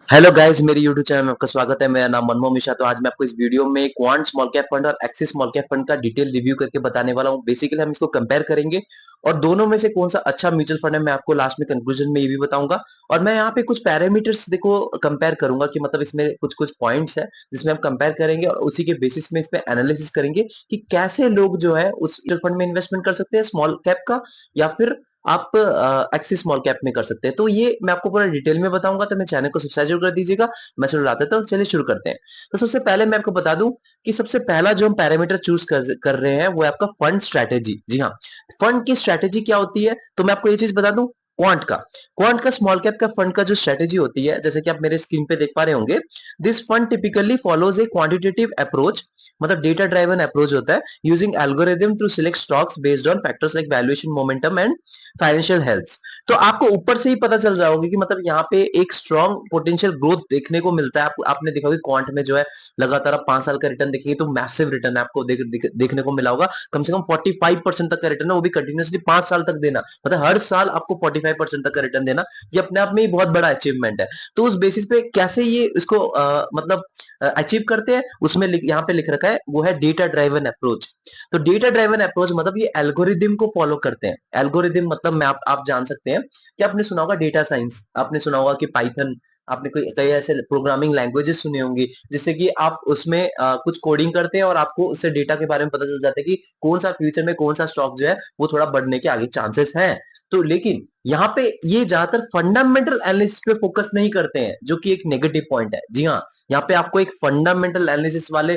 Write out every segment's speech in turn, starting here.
Hello guys, मेरे YouTube channel में आपका स्वागत है। मेरा नाम मनमोह मिश्रा। तो आज मैं आपको इस वीडियो में क्वांट स्मॉल कैप फंड और एक्सिस स्मॉल कैप फंड का डिटेल रिव्यू करके बताने वाला हूं। बेसिकली हम इसको कंपेयर करेंगे और दोनों में से कौन सा अच्छा म्यूचुअल फंड है मैं आपको लास्ट में कंक्लूजन में ये भी बताऊंगा। और मैं यहाँ पे कुछ पैरामीटर्स देखो कंपेयर करूंगा कि मतलब इसमें कुछ कुछ पॉइंट्स है जिसमें हम कंपेयर करेंगे और उसी के बेसिस में इस पे एनालिसिस करेंगे कि कैसे लोग जो है उस म्यूचुअल फंड में इन्वेस्टमेंट कर सकते हैं स्मॉल कैप का, या फिर आप एक्सिस स्मॉल कैप में कर सकते हैं। तो ये मैं आपको पूरा डिटेल में बताऊंगा। तो मेरे चैनल को सब्सक्राइब जरूर कर दीजिएगा। मैं शुरू लाता था, चलिए शुरू करते हैं। तो सबसे पहले मैं आपको बता दूं कि सबसे पहला जो हम पैरामीटर चूज कर रहे हैं वो है आपका फंड स्ट्रेटेजी। जी हाँ, फंड की स्ट्रेटेजी क्या होती है, तो मैं आपको ये चीज बता दूं। क्वांट का स्मॉल कैप का फंड का जो स्ट्रेटेजी होती है, जैसे कि आप मेरे स्क्रीन पे देख पा रहे होंगे, this fund typically follows a quantitative approach, मतलब डेटा ड्राइवन अप्रोच होता है, using algorithm to select stocks based on factors like valuation, momentum and financial health. तो आपको ऊपर से ही पता चल रहा होगा कि मतलब यहाँ पे एक स्ट्रॉन्ग पोटेंशियल ग्रोथ देखने को मिलता है। आपने देखा होगा क्वांट में जो है लगातार आप 5 साल का रिटर्न देखेंगे तो मैसिव रिटर्न आपको देखने को मिला होगा। कम से कम 45% तक का रिटर्न है, वो भी कंटिन्यूसली 5 साल तक देना, मतलब हर साल आपको 45% तक का रिटर्न देना, ये अपने आप में ही बहुत बड़ा अचीवमेंट है। तो उस बेसिस पे कैसे ये इसको मतलब अचीव करते हैं, उसमें यहाँ पे लिख रखा है वो है डेटा ड्राइवन अप्रोच। तो डेटा ड्राइवन अप्रोच मतलब ये एल्गोरिदम को फॉलो करते हैं। एल्गोरिदम मतलब मैं आप जान सकते हैं कि आपने सुना होगा डेटा साइंस, आपने सुना होगा कि पाइथन, आपने कोई कई ऐसे प्रोग्रामिंग लैंग्वेजेस सुने होंगे जिससे कि आप उसमें कुछ कोडिंग करते हैं और आपको उससे डेटा के बारे में पता चल जाता है कि कौन सा फ्यूचर में कौन सा स्टॉक जो है वो थोड़ा बढ़ने के आगे चांसेस हैं। तो लेकिन यहाँ पे ये ज्यादातर फंडामेंटल एनालिसिस पे फोकस नहीं करते हैं, जो कि एक नेगेटिव पॉइंट है। जी हाँ, यहाँ पे आपको एक फंडामेंटल एनालिसिस वाले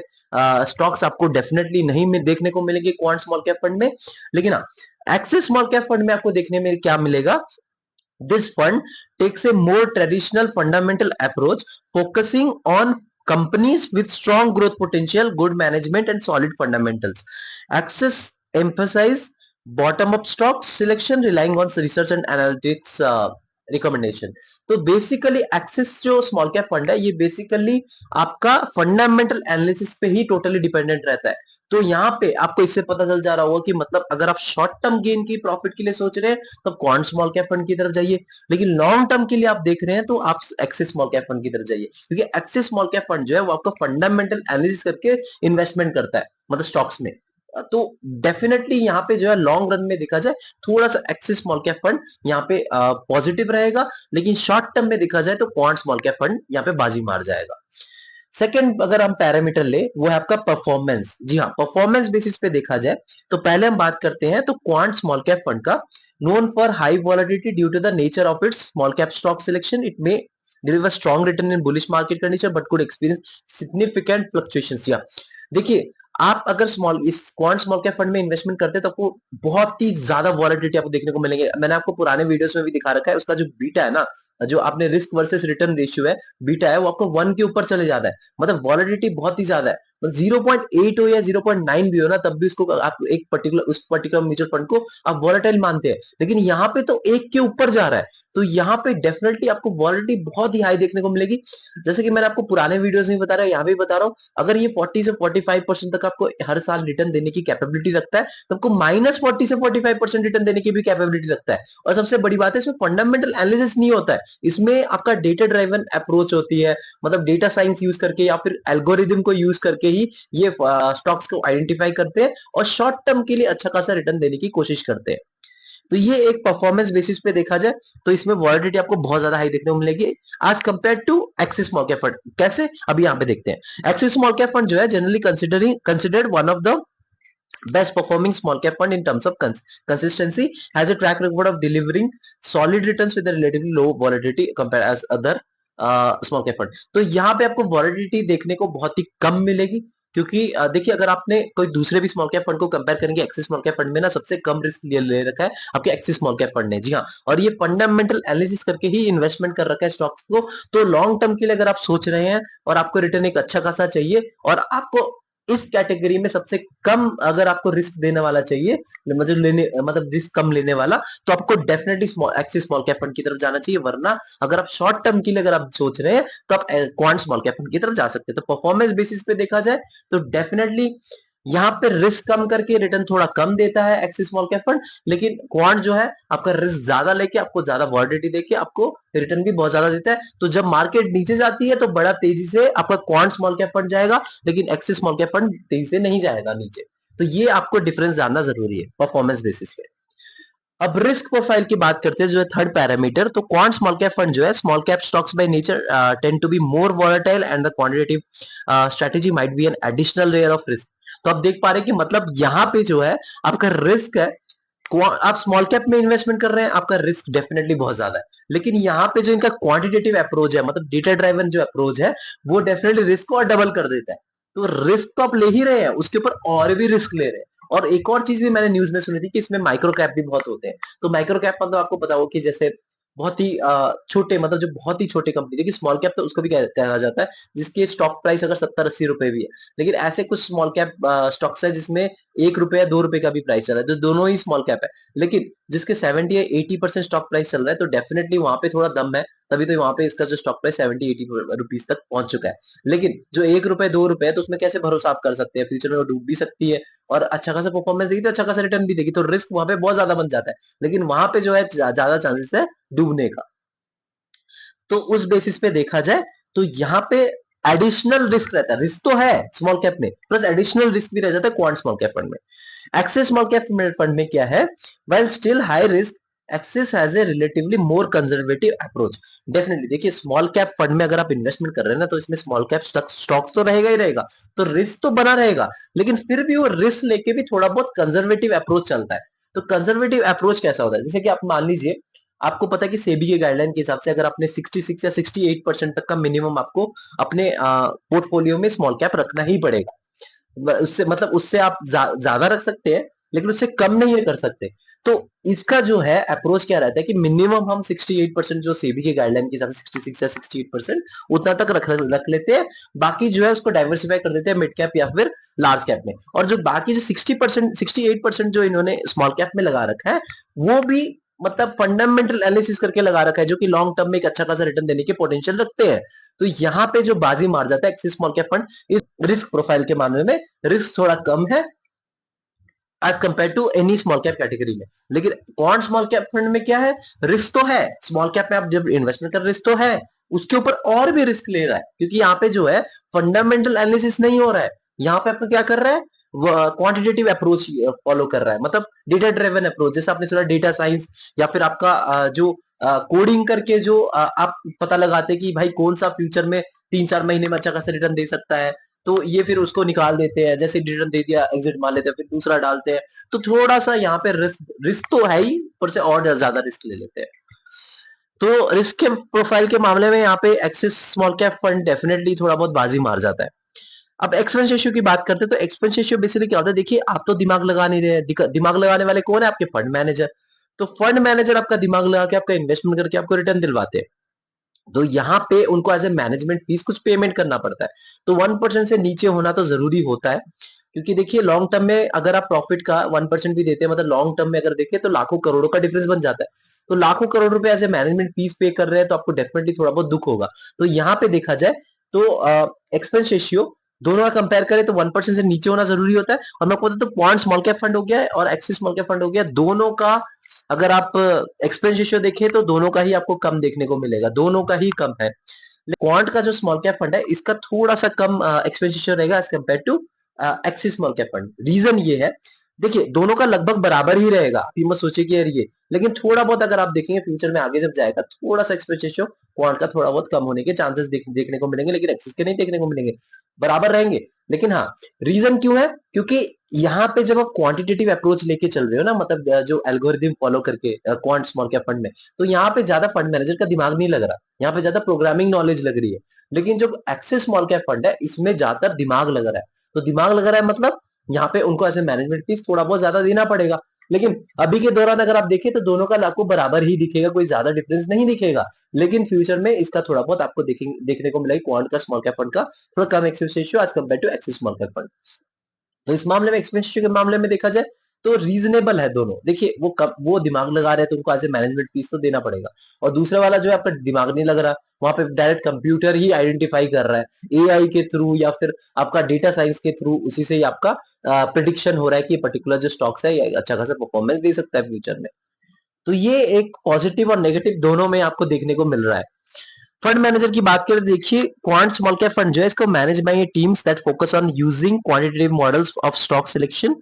स्टॉक्स आपको डेफिनेटली नहीं देखने को मिलेंगे क्वांट स्मॉल कैप फंड में। लेकिन हाँ, एक्सिस स्मॉल कैप फंड में आपको देखने में क्या मिलेगा, this fund takes a more traditional fundamental approach, focusing on companies with strong growth potential, good management and solid fundamentals. Access emphasize bottom up stock selection relying on research and analytics recommendation. तो basically axis जो small cap fund है ये basically आपका fundamental analysis पे ही totally dependent रहता है। तो यहाँ पे आपको इससे पता चल जा रहा होगा कि मतलब अगर आप शॉर्ट टर्म गेन की प्रॉफिट के लिए सोच रहे हैं तो क्वांट स्मॉल कैप फंड की तरफ जाइए, लेकिन लॉन्ग टर्म के लिए आप देख रहे हैं तो आप एक्सिस स्मॉल कैप फंड की तरफ जाइए, क्योंकि एक्सिस स्मॉल कैप फंड जो है वो आपका फंडामेंटल एनालिसिस करके इन्वेस्टमेंट करता है, मतलब स्टॉक्स में। तो डेफिनेटली यहाँ पे जो है लॉन्ग रन में देखा जाए थोड़ा सा एक्सिस स्मॉल कैप फंड यहाँ पे पॉजिटिव रहेगा, लेकिन शॉर्ट टर्म में देखा जाए तो क्वांट स्मॉल कैप फंड यहाँ पे बाजी मार जाएगा। सेकंड अगर हम पैरामीटर ले वो है आपका परफॉर्मेंस। जी हाँ, परफॉर्मेंस बेसिस पे देखा जाए तो पहले हम बात करते हैं तो क्वांट स्मॉल कैप फंड का, known for high volatility due to the nature of its small cap stock selection, it may deliver strong return in bullish market condition but could experience significant fluctuations। या देखिए, आप अगर इस quant small cap fund में investment करते हैं तो आपको बहुत ही ज्यादा वॉलेटिलिटी आपको देखने को मिलेंगे। मैंने आपको पुराने वीडियोस में भी दिखा रखा है, उसका जो बीटा है ना, जो आपने रिस्क वर्सेस रिटर्न रेशियो है, बीटा है, वो आपको 1 के ऊपर चले जाता है, मतलब वॉलेटिलिटी बहुत ही ज्यादा है। 0.8 हो या 0.9 भी हो ना, तब भी उसको आप एक पर्टिकुलर म्यूचुअल फंड को आप वॉलेटाइल मानते हैं, लेकिन यहाँ पे तो 1 के ऊपर जा रहा है। तो यहाँ पे डेफिनेटली आपको वॉलेटिलिटी बहुत ही हाई देखने को मिलेगी। जैसे कि मैंने आपको पुराने वीडियोस में बता रहा हूँ, यहाँ भी बता रहा हूँ, अगर ये 40 से 45% तक आपको हर साल रिटर्न देने की कैपेबिलिटी रखता है, तो आपको -40 से 45% रिटर्न देने की भी कैपेबिलिटी रखता है। और सबसे बड़ी बात है, इसमें फंडामेंटल एनालिसिस नहीं होता है, इसमें आपका डेटा ड्राइवन अप्रोच होती है, मतलब डेटा साइंस यूज करके या फिर एल्गोरिदम को यूज करके ही ये स्टॉक्स को आइडेंटिफाई करते हैं और शॉर्ट टर्म के लिए अच्छा खासा रिटर्न देने की कोशिश करते हैं। तो ये एक परफॉर्मेंस बेसिस पे देखा जाए तो इसमें वॉलिडिटी आपको बहुत ज्यादा हाई देखने को मिलेगी as compare to Axis small cap fund. कैसे, अभी यहाँ पे देखते हैं। एक्सिस स्मॉल कैप फंड जो है generally considered one of the best performing small cap fund in terms of consistency, has a track record of delivering solid returns with a relatively low volatility compared as other small cap fund. तो यहाँ पे आपको validity देखने को बहुत ही कम मिलेगी, क्योंकि देखिए अगर आपने कोई दूसरे भी स्मॉल कैप फंड को कंपेयर करेंगे, एक्सिस स्मॉल कैप फंड में ना सबसे कम रिस्क ले रखा है आपके एक्सिस स्मॉल कैप फंड ने। जी हाँ, और ये फंडामेंटल एनालिसिस करके ही इन्वेस्टमेंट कर रखा है स्टॉक्स को। तो लॉन्ग टर्म के लिए अगर आप सोच रहे हैं और आपको रिटर्न एक अच्छा खासा चाहिए और आपको इस कैटेगरी में सबसे कम अगर आपको रिस्क देने वाला चाहिए, मतलब रिस्क कम लेने वाला, तो आपको definitely axis small cap fund की तरफ जाना चाहिए। वरना अगर आप शॉर्ट टर्म के लिए अगर आप सोच रहे हैं तो आप क्वांट स्मॉल कैप फंड की तरफ जा सकते हैं। तो परफॉर्मेंस बेसिस पे देखा जाए तो डेफिनेटली यहाँ पे रिस्क कम करके रिटर्न थोड़ा कम देता है एक्सिस स्मॉल कैप फंड, लेकिन क्वांट जो है आपका रिस्क ज्यादा लेके आपको ज्यादा वॉलिडिटी देके आपको रिटर्न भी बहुत ज्यादा देता है। तो जब मार्केट नीचे जाती है तो बड़ा तेजी से आपका क्वांट स्मॉल कैप फंड जाएगा, लेकिन एक्सिस स्मॉल कैप फंड तेजी से नहीं जाएगा नीचे। तो ये आपको डिफरेंस जानना जरूरी है परफॉर्मेंस बेसिस पे। अब रिस्क प्रोफाइल की बात करते हैं जो है थर्ड पैरामीटर, तो क्वांट स्मॉल कैप फंड जो है small cap stocks by nature tend to be more volatile and the quantitative strategy might be an additional layer of risk. तो आप देख पा रहे हैं कि मतलब यहाँ पे जो है आपका रिस्क है, आप स्मॉल कैप में इन्वेस्टमेंट कर रहे हैं, आपका रिस्क डेफिनेटली बहुत ज्यादा है, लेकिन यहाँ पे जो इनका क्वांटिटेटिव अप्रोच है, मतलब डेटा ड्राइवन जो अप्रोच है, वो डेफिनेटली रिस्क को और डबल कर देता है। तो रिस्क तो आप ले ही रहे हैं, उसके ऊपर और भी रिस्क ले रहे हैं। और एक और चीज भी मैंने न्यूज में सुनी थी कि इसमें माइक्रो कैप भी बहुत होते हैं। तो माइक्रो कैप मतलब आपको पता हो कि जैसे बहुत ही छोटे, मतलब जो बहुत ही छोटे कंपनी, देखिए स्मॉल कैप तो उसको भी कहा जाता है जिसकी स्टॉक प्राइस अगर 70-80 रुपए भी है, लेकिन ऐसे कुछ स्मॉल कैप स्टॉक्स है जिसमें 1 रुपए या 2 रुपए का भी प्राइस चल रहा है, तो दोनों ही स्मॉल कैप है, लेकिन जिसके 70 या 80% स्टॉक प्राइस चल रहा है, तो डेफिनेटली वहां पे थोड़ा दम है, तभी तो वहां पे इसका जो स्टॉक प्राइस 70-80 रुपीज तक पहुंच चुका है। लेकिन जो 1 रुपए 2 रुपए है, तो उसमें कैसे भरोसा आप कर सकते हैं, फ्यूचर में वो डूब भी सकती है और अच्छा खासा परफॉर्मेंस देगी तो अच्छा खासा रिटर्न भी देगी, तो रिस्क वहां पे बहुत ज्यादा बन जाता है, लेकिन वहां पे जो है ज्यादा चांसेस है डूबने का। तो उस बेसिस पे देखा जाए तो यहाँ पे एडिशनल रिस्क रहता है, रिस्क तो है स्मॉल कैप में, प्लस एडिशनल रिस्क भी रह जाता है क्वांट स्मॉल कैप फंड में। एक्सिस स्मॉल कैप फंड में क्या है, well still high risk, axis has a relatively more conservative approach. Definitely देखिए स्मॉल कैप फंड में अगर आप इन्वेस्टमेंट कर रहे हैं ना, तो इसमें स्मॉल कैप स्टॉक्स तो रहेगा ही रहेगा, तो रिस्क तो बना रहेगा, लेकिन फिर भी वो रिस्क लेके भी थोड़ा बहुत कंजर्वेटिव अप्रोच चलता है। तो कंजर्वेटिव अप्रोच कैसा होता है, जैसे कि आप मान लीजिए, आपको पता है कि सेबी के गाइडलाइन के हिसाब से अगर आपने 66 या 68% तक का मिनिमम आपको अपने पोर्टफोलियो में स्मॉल कैप रखना ही पड़ेगा। उससे मतलब उससे आप ज्यादा रख सकते हैं, लेकिन उससे कम नहीं कर सकते। तो इसका जो है अप्रोच क्या रहता है कि मिनिमम हम 68% जो सेबी के गाइडलाइन के हिसाब से 66 या 68% उतना तक रख लेते हैं, बाकी जो है उसको डाइवर्सिफाई कर देते हैं मिड कैप या फिर लार्ज कैप में। और जो बाकी जो 60% 68% जो इन्होंने स्मॉल कैप में लगा रखा है, वो भी मतलब फंडामेंटल एनालिसिस करके लगा रखा है, जो कि लॉन्ग टर्म में एक अच्छा खासा रिटर्न देने के पोटेंशियल रखते हैं। तो यहाँ पे जो बाजी मार जाता है एक्सिस स्मॉल कैप फंड, इस रिस्क प्रोफाइल के मामले में रिस्क थोड़ा कम है as compare to any small cap category में। लेकिन कौन स्मॉल कैप फंड में क्या है, रिस्क तो है, स्मॉल कैप में आप जब इन्वेस्टमेंट कर, रिस्क तो है, उसके ऊपर और भी रिस्क ले रहा है, क्योंकि यहाँ पे जो है फंडामेंटल एनालिसिस नहीं हो रहा है, यहाँ पे आपको क्या कर रहा है, क्वांटिटेटिव अप्रोच फॉलो कर रहा है, मतलब डेटा ड्रिवन अप्रोच, जैसे आपने सुना डेटा साइंस, या फिर आपका जो कोडिंग करके जो आप पता लगाते हैं कि भाई कौन सा फ्यूचर में 3-4 महीने में अच्छा खासा रिटर्न दे सकता है, तो ये फिर उसको निकाल देते हैं, जैसे रिटर्न दे दिया एग्जिट मार लेते हैं, फिर दूसरा डालते हैं। तो थोड़ा सा यहाँ पे रिस्क रिस्क तो है ही, पर से और ज्यादा रिस्क ले लेते हैं। तो रिस्क के प्रोफाइल के मामले में यहाँ पे axis small cap fund definitely थोड़ा बहुत बाजी मार जाता है। अब एक्सपेंस रेशियो की बात करते हैं, तो एक्सपेंस रेशियो बेसिकली क्या होता है, देखिए आप तो दिमाग लगा नहीं रहे, दिमाग लगाने वाले कौन है, आपके फंड मैनेजर। तो फंड मैनेजर आपका दिमाग लगा के आपका इन्वेस्टमेंट करके आपको रिटर्न दिलवाते हैं, तो यहाँ पे उनको एज ए मैनेजमेंट फीस कुछ पेमेंट करना पड़ता है। तो 1% से नीचे होना तो जरूरी होता है, क्योंकि देखिए लॉन्ग टर्म में अगर आप प्रॉफिट का 1% भी देते हैं, मतलब लॉन्ग टर्म में अगर देखें तो लाखों करोड़ों का डिफरेंस बन जाता है। तो लाखों करोड़ रुपए एज ए मैनेजमेंट फीस पे कर रहे हैं, तो आपको डेफिनेटली थोड़ा बहुत दुख होगा। तो यहाँ पे देखा जाए तो एक्सपेंस रेशियो दोनों का कंपेयर करें तो 1% से नीचे होना जरूरी होता है। और मैं आपको बताता हूँ, क्वांट स्मॉल कैप फंड हो गया है और एक्सिस स्मॉल कैप फंड हो गया, दोनों का अगर आप एक्सपेंस रेशियो देखें तो दोनों का ही आपको कम देखने को मिलेगा, दोनों का ही कम है। क्वांट का जो स्मॉल कैप फंड है, इसका थोड़ा सा कम एक्सपेंस रेशियो रहेगा as compare to Axis small cap fund. Reason ये है, देखिए दोनों का लगभग बराबर ही रहेगा, आप ये मत सोचिए कि यार ये, लेकिन थोड़ा बहुत अगर आप देखेंगे फ्यूचर में आगे जब जाएगा, थोड़ा सा एक्सपेंस रेशियो क्वांट का थोड़ा बहुत कम होने के चांसेस देखने को मिलेंगे, लेकिन एक्सिस के नहीं देखने को मिलेंगे, बराबर रहेंगे। लेकिन हाँ, रीजन क्यों है, क्योंकि यहाँ पे जब आप क्वांटिटेटिव अप्रोच लेके चल रहे हो ना, मतलब जो एल्गोरिदम फॉलो करके क्वांट स्मॉल कैप फंड में, तो यहाँ पे ज्यादा फंड मैनेजर का दिमाग नहीं लग रहा, यहाँ पे ज्यादा प्रोग्रामिंग नॉलेज लग रही है। लेकिन जो एक्सिस स्मॉल कैप फंड है, इसमें ज्यादातर दिमाग लग रहा है। तो दिमाग लग रहा है मतलब यहाँ पे उनको ऐसे मैनेजमेंट फीस थोड़ा बहुत ज्यादा देना पड़ेगा। लेकिन अभी के दौरान अगर आप देखें तो दोनों का आपको बराबर ही दिखेगा, कोई ज्यादा डिफरेंस नहीं दिखेगा। लेकिन फ्यूचर में इसका थोड़ा बहुत आपको देखने को मिलेगा, क्वांट का स्मॉल कैप फंड का थोड़ा कम expense ratio as compare to Axis small cap fund. तो इस मामले में एक्सपेंस रेशियो के मामले में देखा जाए तो रीजनेबल है दोनों। देखिए वो कब वो दिमाग लगा रहे हैं तो उनको एज ए मैनेजमेंट फीस तो देना पड़ेगा, और दूसरा वाला जो है आपका दिमाग नहीं लग रहा, वहां पे डायरेक्ट कंप्यूटर ही आइडेंटिफाई कर रहा है एआई के थ्रू या फिर आपका डेटा साइंस के थ्रू, उसी से ही आपका प्रिडिक्शन हो रहा है कि पर्टिकुलर जो स्टॉक्स है ये अच्छा खासा परफॉर्मेंस दे सकता है फ्यूचर में। तो ये एक पॉजिटिव और नेगेटिव दोनों में आपको देखने को मिल रहा है। फंड मैनेजर की बात करें, देखिए क्वांट स्मॉल कैप फंड जो है इसको manage by teams that focus on using quantitative models of stock selection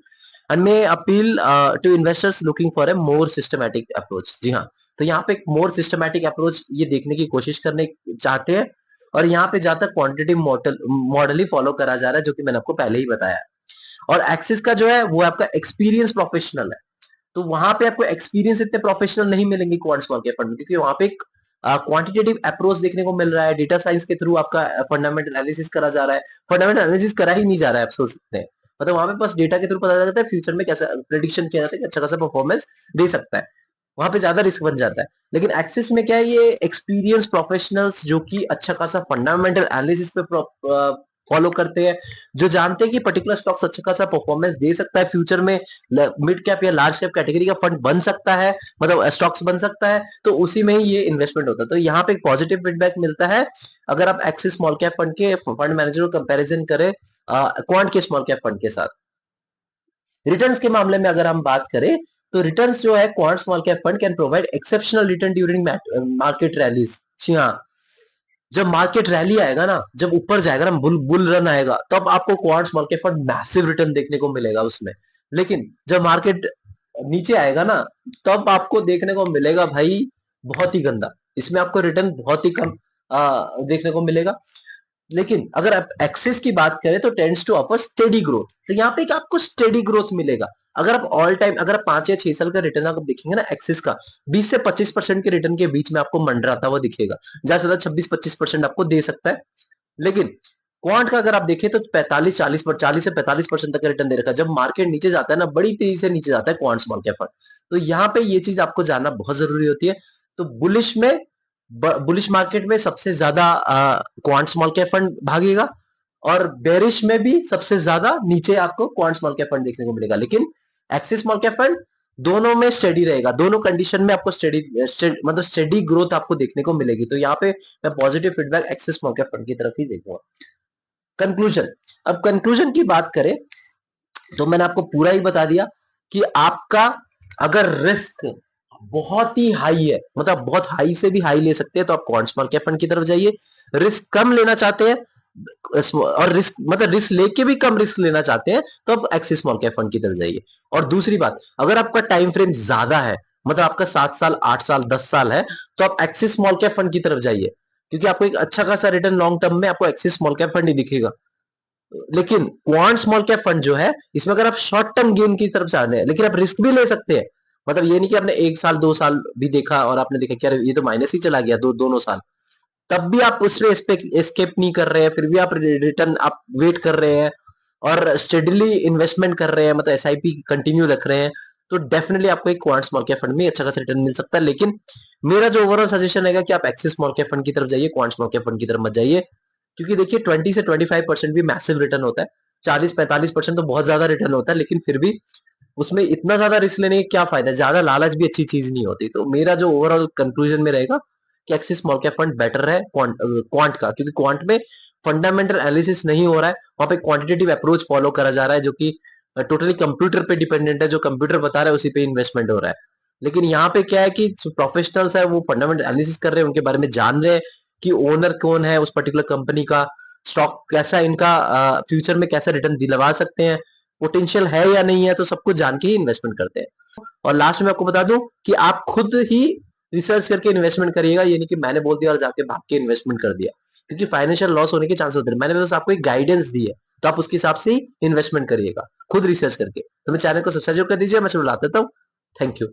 and may appeal to investors looking for a more systematic approach. जी हाँ, तो यहाँ पे एक मोर सिस्टमैटिक अप्रोच ये देखने की कोशिश करने चाहते हैं, और यहाँ पे ज्यादा क्वांटिटेटिव मॉडल ही फॉलो करा जा रहा है, जो कि मैंने आपको पहले ही बताया। और एक्सिस का जो है वो आपका एक्सपीरियंस प्रोफेशनल है, तो वहां पे आपको एक्सपीरियंस इतने प्रोफेशनल नहीं मिलेंगे क्वांट स्मॉल कैप फंड में, क्योंकि वहां पे एक क्वांटिटेटिव अप्रोच देखने को मिल रहा है, डेटा साइंस के थ्रू आपका फंडामेंटल एनालिसिस करा जा रहा है। फंडामेंटल एनालिसिस करा ही नहीं जा रहा है, आप सोच सकते हैं, मतलब वहां पे बस डेटा के थ्रू पता चलता है फ्यूचर में कैसा प्रेडिक्शन किया जाता है कि अच्छा खासा परफॉर्मेंस दे सकता है, वहां पे ज्यादा रिस्क बन जाता है। लेकिन एक्सिस में क्या है, ये एक्सपीरियंस प्रोफेशनल्स जो कि अच्छा खासा फंडामेंटल एनालिसिस पे फॉलो करते हैं, जो जानते हैं कि पर्टिकुलर स्टॉक्स अच्छा खासा परफॉर्मेंस दे सकता है फ्यूचर में, मिड कैप या लार्ज कैप कैटेगरी का फंड बन सकता है, मतलब स्टॉक्स बन सकता है, तो उसी में ही ये इन्वेस्टमेंट होता है। तो यहाँ पे एक पॉजिटिव फीडबैक मिलता है अगर आप एक्सिस स्मॉल कैप फंड के फंड मैनेजर को कंपैरिजन करें क्वांट के स्मॉल कैप फंड के साथ। रिटर्न्स के मामले में अगर हम बात करें, तो रिटर्न्स जो है quant small cap fund can provide exceptional return during market rallies. जी हाँ, जब मार्केट रैली आएगा ना, जब ऊपर जाएगा ना, बुल बुल रन आएगा, तब आपको quant small cap fund massive return देखने को मिलेगा उसमें। लेकिन जब मार्केट नीचे आएगा ना, तब आपको देखने को मिलेगा भाई बहुत ही गंदा, इसमें आपको रिटर्न बहुत ही कम देखने को मिलेगा। लेकिन अगर आप एक्सेस की बात करें तो tends to offer steady growth, तो यहाँ पे आपको स्टेडी ग्रोथ मिलेगा। अगर आप ऑल टाइम, अगर आप 5 या 6 साल का रिटर्न आप देखेंगे ना एक्सिस का, 20 से 25% के रिटर्न के बीच में आपको मंडराता हुआ दिखेगा, ज्यादा से ज्यादा 26-25% आपको दे सकता है। लेकिन क्वांट का अगर आप देखें तो 40 से 45% तक का रिटर्न दे रखा है। जब मार्केट नीचे जाता है ना, बड़ी तेजी से नीचे जाता है क्वांट स्मॉल कैप फंड, तो यहाँ पे ये चीज आपको जानना बहुत जरूरी होती है। तो बुलिश मार्केट में सबसे ज्यादा क्वांट स्मॉल कैप फंड भागेगा, और बेरिश में भी सबसे ज्यादा नीचे आपको क्वांट स्मॉल कैप फंड देखने को मिलेगा। लेकिन एक्सिस स्मॉल कैप फंड दोनों में स्टेडी रहेगा, दोनों कंडीशन में आपको मतलब स्टेडी ग्रोथ आपको देखने को मिलेगी। तो यहाँ पे मैं positive feedback axis small cap fund की तरफ ही देखूंगा। कंक्लूजन, अब कंक्लूजन की बात करें तो मैंने आपको पूरा ही बता दिया कि आपका अगर रिस्क बहुत ही हाई है, मतलब बहुत हाई से भी हाई ले सकते हैं, तो आप क्वांट स्मॉल कैप फंड की तरफ जाइए। रिस्क कम लेना चाहते हैं, और रिस्क मतलब रिस्क लेके भी कम रिस्क लेना चाहते हैं, तो आप एक्सिस स्मॉल कैप फंड की तरफ जाइए। और दूसरी बात, अगर आपका टाइम फ्रेम ज्यादा है, मतलब आपका 7 साल 8 साल 10 साल है, तो आप एक्सिस स्मॉल कैप फंड की तरफ जाइए, क्योंकि आपको एक अच्छा खासा रिटर्न लॉन्ग टर्म में आपको एक्सिस स्मॉल कैप फंड ही दिखेगा। लेकिन क्वांट स्मॉल कैप फंड जो है, इसमें अगर आप शॉर्ट टर्म गेन की तरफ जा रहे हैं, लेकिन आप रिस्क भी ले सकते हैं। मतलब ये नहीं कि आपने 1 साल 2 साल भी देखा और आपने देखा कि ये तो माइनस ही चला गया दोनों साल, तब भी आप उसमें एस्केप नहीं कर रहे हैं, फिर भी आप रिटर्न आप वेट कर रहे हैं और स्टेडली इन्वेस्टमेंट कर रहे हैं, मतलब एसआईपी कंटिन्यू रख रहे हैं, तो डेफिनेटली आपको एक क्वांट स्मॉल कैप फंड में अच्छा खासा रिटर्न मिल सकता है। लेकिन मेरा जो ओवरऑल सजेशन है कि आप एक्सिस स्मॉल कैप फंड की तरफ जाइए, क्वांट स्मॉल कैप फंड की तरफ मत जाइए, क्योंकि देखिए 20 से 25% भी मैसिव रिटर्न होता है, 40-45% तो बहुत ज्यादा रिटर्न होता है, लेकिन फिर भी उसमें इतना ज्यादा रिस्क लेने का क्या फायदा, ज्यादा लालच भी अच्छी चीज नहीं होती। तो मेरा जो ओवरऑल कंक्लूजन में रहेगा कि axis small cap fund better है क्वांट का, क्योंकि क्वांट में फंडामेंटल एनालिसिस नहीं हो रहा है, वहां पे क्वांटिटेटिव अप्रोच फॉलो करा जा रहा है, जो कि टोटली कंप्यूटर पे डिपेंडेंट है, जो कंप्यूटर बता रहा है उसी पे इन्वेस्टमेंट हो रहा है। लेकिन यहाँ पे क्या है कि जो प्रोफेशनल्स है वो फंडामेंटल एनालिसिस कर रहे हैं, उनके बारे में जान रहे हैं कि ओनर कौन है उस पर्टिकुलर कंपनी का, स्टॉक कैसा इनका फ्यूचर में कैसा रिटर्न दिलवा सकते हैं, पोटेंशियल है या नहीं है, तो सब कुछ जान के ही इन्वेस्टमेंट करते हैं। और लास्ट में आपको बता दूं कि आप खुद ही रिसर्च करके इन्वेस्टमेंट करिएगा, ये नहीं कि मैंने बोल दिया और जाके भाग के इन्वेस्टमेंट कर दिया, क्योंकि फाइनेंशियल लॉस होने के चांस होते हैं। मैंने बस आपको एक गाइडेंस दी है, तो आप उसके हिसाब से ही इन्वेस्टमेंट करिएगा खुद रिसर्च करके। तो मैं चैनल को सब्सक्राइब कर दीजिए, मैं चलो लाता हूँ। Thank you.